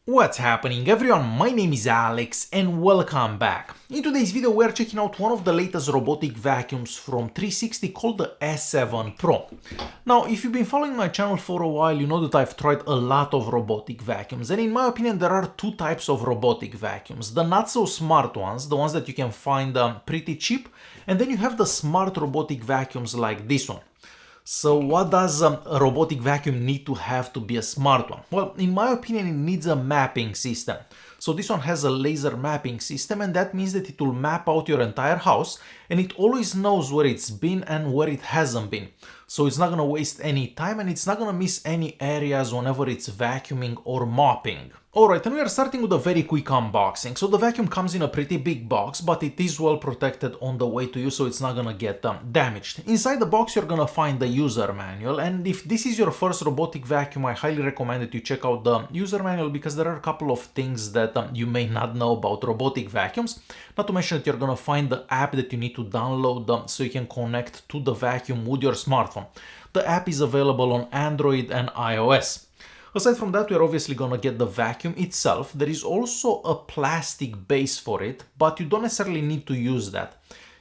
What's happening everyone, my name is Alex and welcome back. In today's video we are checking out one of the latest robotic vacuums from 360 called the S7 Pro. Now if you've been following my channel for a while you know that I've tried a lot of robotic vacuums, and in my opinion there are two types of robotic vacuums. The not so smart ones, the ones that you can find pretty cheap, and then you have the smart robotic vacuums like this one. So what does a robotic vacuum need to have to be a smart one? Well, in my opinion, it needs a mapping system. So this one has a laser mapping system, and that means that it will map out your entire house and it always knows where it's been and where it hasn't been. So it's not going to waste any time and it's not going to miss any areas whenever it's vacuuming or mopping. Alright, and we are starting with a very quick unboxing. So the vacuum comes in a pretty big box, but it is well protected on the way to you, so it's not gonna get damaged. Inside the box you're gonna find the user manual, and if this is your first robotic vacuum, I highly recommend that you check out the user manual because there are a couple of things that you may not know about robotic vacuums. Not to mention that you're gonna find the app that you need to download so you can connect to the vacuum with your smartphone. The app is available on Android and iOS. Aside from that, we're obviously gonna get the vacuum itself. There is also a plastic base for it, but you don't necessarily need to use that.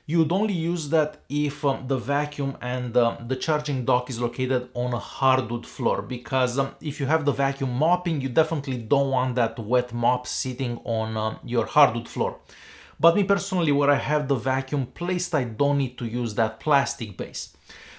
You would only use that if the vacuum and the charging dock is located on a hardwood floor, because if you have the vacuum mopping, you definitely don't want that wet mop sitting on your hardwood floor. But me personally, where I have the vacuum placed, I don't need to use that plastic base.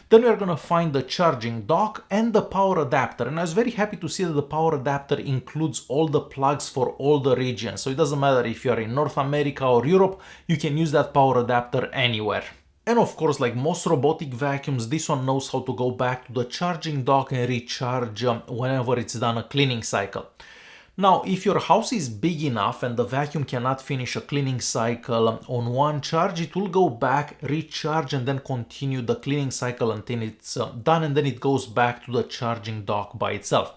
Then we are going to find the charging dock and the power adapter, and I was very happy to see that the power adapter includes all the plugs for all the regions, so it doesn't matter if you are in North America or Europe, you can use that power adapter anywhere. And of course, like most robotic vacuums, this one knows how to go back to the charging dock and recharge whenever it's done a cleaning cycle. Now, if your house is big enough and the vacuum cannot finish a cleaning cycle on one charge, it will go back, recharge, and then continue the cleaning cycle until it's done, and then it goes back to the charging dock by itself.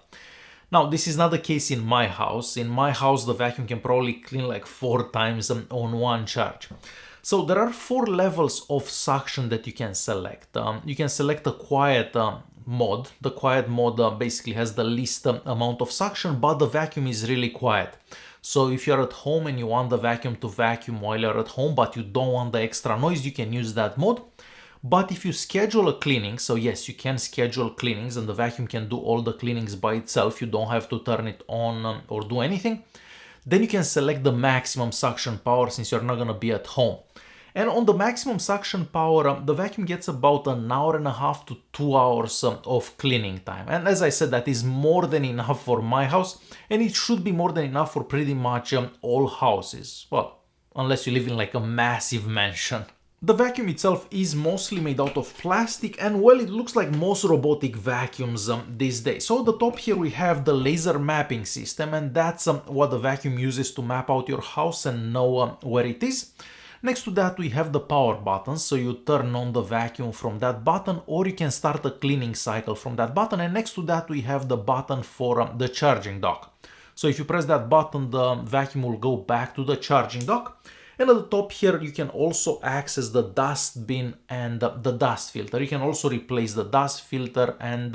Now, this is not the case in my house. In my house, the vacuum can probably clean like 4 times on one charge. So there are 4 levels of suction that you can select. You can select a quiet mode. The quiet mode basically has the least amount of suction, but the vacuum is really quiet. So if you're at home and you want the vacuum to vacuum while you're at home, but you don't want the extra noise, you can use that mode. But if you schedule a cleaning, so yes, you can schedule cleanings and the vacuum can do all the cleanings by itself, you don't have to turn it on or do anything, then you can select the maximum suction power since you're not going to be at home. And on the maximum suction power, the vacuum gets about 1.5 hours to 2 hours of cleaning time. And as I said, that is more than enough for my house, and it should be more than enough for pretty much all houses. Well, unless you live in like a massive mansion. The vacuum itself is mostly made out of plastic, and well, it looks like most robotic vacuums these days. So at the top here we have the laser mapping system, and that's what the vacuum uses to map out your house and know where it is. Next to that we have the power button, so you turn on the vacuum from that button, or you can start a cleaning cycle from that button. And next to that we have the button for the charging dock. So if you press that button, the vacuum will go back to the charging dock. And at the top here you can also access the dust bin and the dust filter. You can also replace the dust filter, and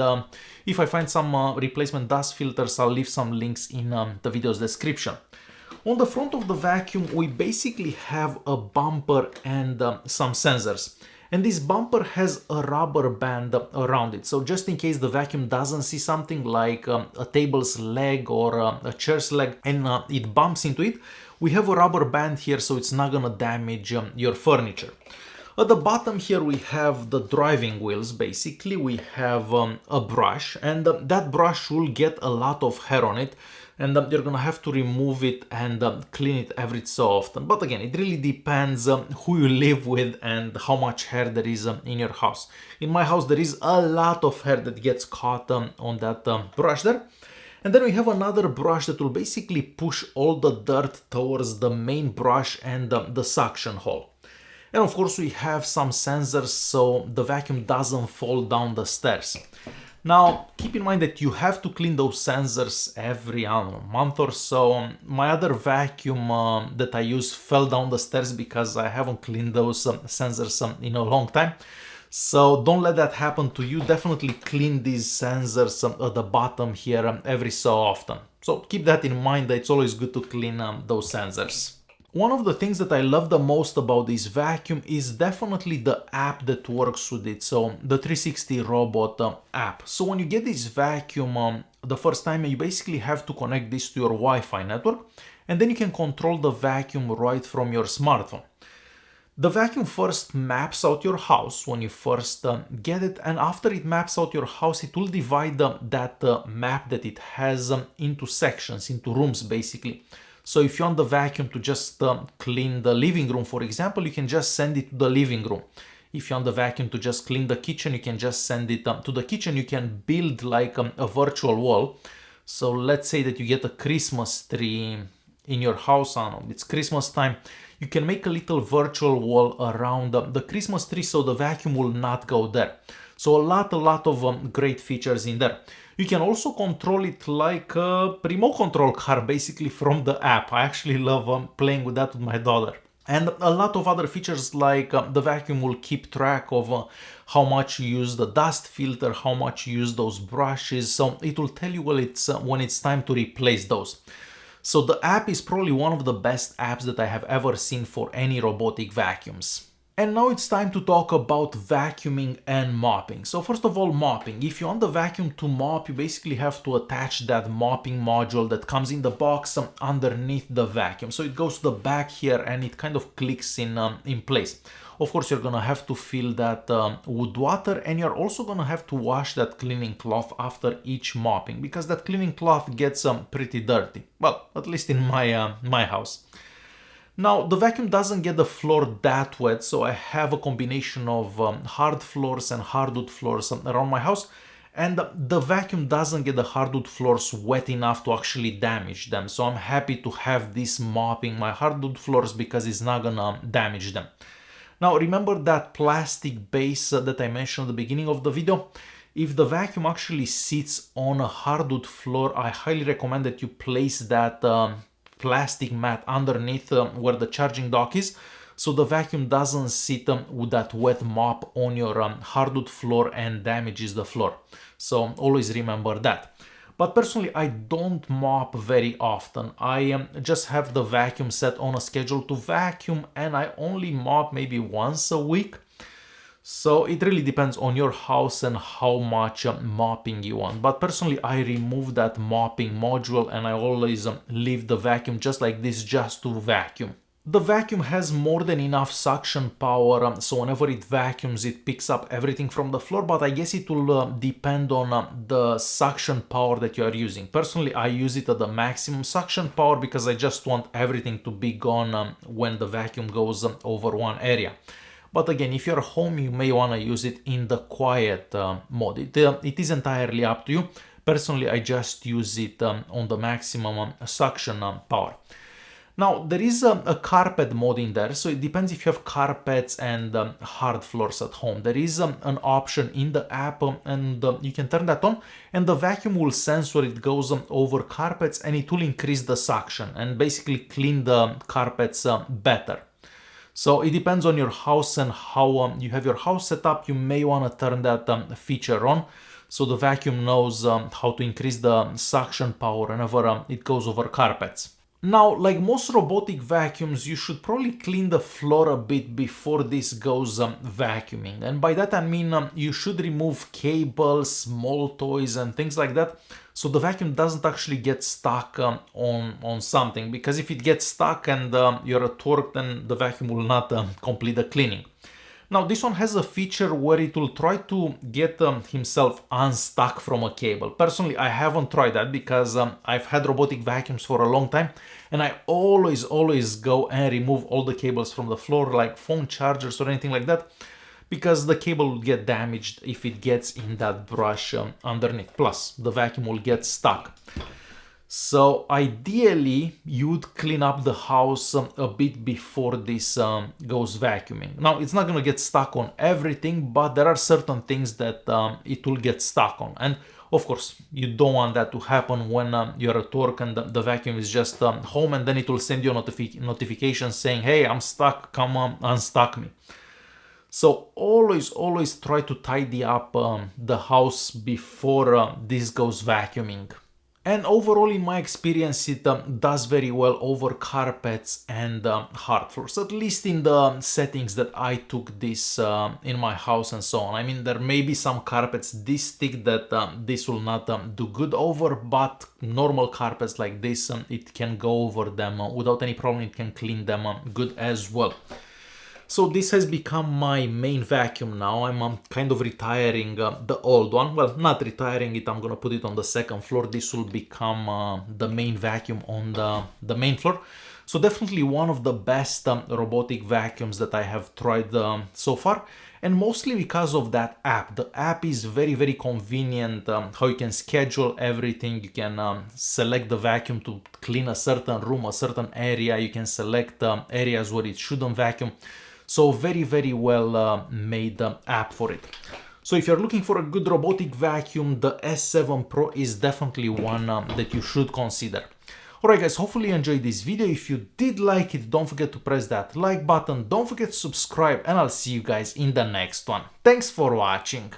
if I find some replacement dust filters, I'll leave some links in the video's description. On the front of the vacuum, we basically have a bumper and some sensors. And this bumper has a rubber band around it. So just in case the vacuum doesn't see something like a table's leg or a chair's leg and it bumps into it, we have a rubber band here so it's not gonna damage your furniture. At the bottom here we have the driving wheels. Basically we have a brush, and that brush will get a lot of hair on it, and you're gonna have to remove it and clean it every so often. But again, it really depends who you live with and how much hair there is in your house. In my house there is a lot of hair that gets caught on that brush there. And then we have another brush that will basically push all the dirt towards the main brush and the suction hole. And of course we have some sensors so the vacuum doesn't fall down the stairs. Now keep in mind that you have to clean those sensors every month or so. My other vacuum that I use fell down the stairs because I haven't cleaned those sensors in a long time. So don't let that happen to you. Definitely clean these sensors at the bottom here every so often. So keep that in mind, that it's always good to clean those sensors. One of the things that I love the most about this vacuum is definitely the app that works with it, so the 360 Robot app. So when you get this vacuum the first time, you basically have to connect this to your Wi-Fi network, and then you can control the vacuum right from your smartphone. The vacuum first maps out your house when you first get it, and after it maps out your house, it will divide that map that it has into sections, into rooms basically. So if you want the vacuum to just clean the living room, for example, you can just send it to the living room. If you want the vacuum to just clean the kitchen, you can just send it to the kitchen. You can build like a virtual wall. So let's say that you get a Christmas tree in your house, I don't know, it's Christmas time. You can make a little virtual wall around the Christmas tree so the vacuum will not go there. So a lot of great features in there. You can also control it like a remote control car, basically from the app. I actually love playing with that with my daughter. And a lot of other features, like the vacuum will keep track of how much you use the dust filter, how much you use those brushes. So it will tell you when it's time to replace those. So the app is probably one of the best apps that I have ever seen for any robotic vacuums. And now it's time to talk about vacuuming and mopping. So first of all, mopping. If you want the vacuum to mop, you basically have to attach that mopping module that comes in the box underneath the vacuum. So it goes to the back here and it kind of clicks in place. Of course, you're gonna have to fill that with water, and you're also gonna have to wash that cleaning cloth after each mopping, because that cleaning cloth gets pretty dirty. Well, at least in my house. Now, the vacuum doesn't get the floor that wet, so I have a combination of hard floors and hardwood floors around my house, and the vacuum doesn't get the hardwood floors wet enough to actually damage them. So I'm happy to have this mopping my hardwood floors because it's not gonna damage them. Now, remember that plastic base that I mentioned at the beginning of the video? If the vacuum actually sits on a hardwood floor, I highly recommend that you place that plastic mat underneath where the charging dock is, so the vacuum doesn't sit with that wet mop on your hardwood floor and damages the floor. So always remember that. But personally, I don't mop very often. I just have the vacuum set on a schedule to vacuum, and I only mop maybe once a week. So it really depends on your house and how much mopping you want. But personally, I remove that mopping module and I always leave the vacuum just like this, just to vacuum. The vacuum has more than enough suction power, so whenever it vacuums, it picks up everything from the floor, but I guess it will depend on the suction power that you are using. Personally, I use it at the maximum suction power because I just want everything to be gone when the vacuum goes over one area. But again, if you're home, you may want to use it in the quiet mode. It is entirely up to you. Personally, I just use it on the maximum suction power. Now, there is a carpet mode in there, so it depends if you have carpets and hard floors at home. There is an option in the app, and you can turn that on, and the vacuum will sense where it goes over carpets, and it will increase the suction and basically clean the carpets better. So it depends on your house and how you have your house set up. You may want to turn that feature on, so the vacuum knows how to increase the suction power whenever it goes over carpets. Now, like most robotic vacuums, you should probably clean the floor a bit before this goes vacuuming. And by that I mean you should remove cables, small toys and things like that, so the vacuum doesn't actually get stuck on something, because if it gets stuck and you're at work, then the vacuum will not complete the cleaning. Now, this one has a feature where it will try to get himself unstuck from a cable. Personally, I haven't tried that because I've had robotic vacuums for a long time, and I always go and remove all the cables from the floor, like phone chargers or anything like that, because the cable will get damaged if it gets in that brush underneath. Plus, the vacuum will get stuck. So ideally, you'd clean up the house a bit before this goes vacuuming. Now, it's not going to get stuck on everything, but there are certain things that it will get stuck on. And of course, you don't want that to happen when you're at work and the vacuum is just home, and then it will send you a notification saying, hey, I'm stuck, come on, unstuck me. So always try to tidy up the house before this goes vacuuming. And overall, in my experience, it does very well over carpets and hard floors, at least in the settings that I took this in my house and so on. I mean, there may be some carpets this thick that this will not do good over, but normal carpets like this, it can go over them without any problem. It can clean them good as well. So this has become my main vacuum now. I'm kind of retiring the old one. Well, not retiring it, I'm gonna put it on the second floor. This will become the main vacuum on the main floor. So definitely one of the best robotic vacuums that I have tried so far. And mostly because of that app. The app is very, very convenient, how you can schedule everything. You can select the vacuum to clean a certain room, a certain area. You can select areas where it shouldn't vacuum. So very, very well made app for it. So if you're looking for a good robotic vacuum, the S7 Pro is definitely one that you should consider. Alright guys, hopefully you enjoyed this video. If you did like it, don't forget to press that like button. Don't forget to subscribe, and I'll see you guys in the next one. Thanks for watching.